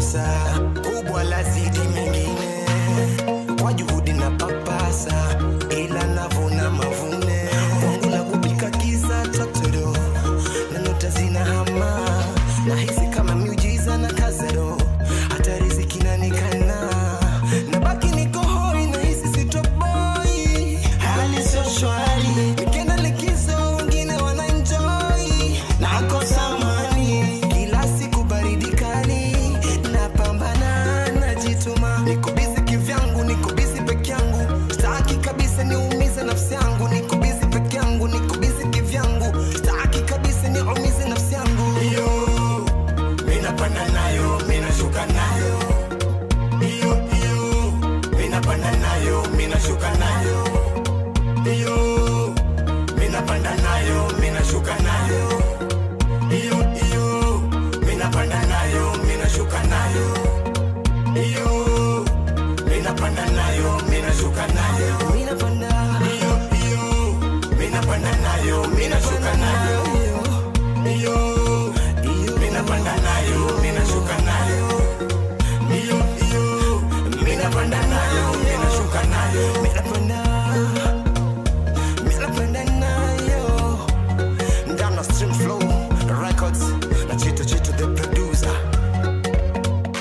kosa kubwa la zidi mengine, kwa juhudi na papasa ila navuna mavune, kwangu la kupika kisa totoro na nota zina hama, na hisi kama miujiza na kazero, hata riziki na nikana na baki niko hoi, na hisi sitoboi, hali sio shwari, nikienda likizo wengine wana enjoy na kosa amani, kila siku baridi kali na pambana na jituma, niko busy kivyangu, niko busy peke yangu, sitaki kabisa niumize nafsi yangu, niko busy peke yangu, niko busy kivyangu, sitaki kabisa niumize nafsi yangu. Yo mina panda nayo, mina shuka nayo, yo mina panda nayo, mina shuka nayo, yo mina panda nayo, mina shuka nayo, yo mina panda nayo, mina shuka nayo, yo mina panda nayo, mina shuka nayo, mina panda, yo mina panda nayo, mina shuka nayo.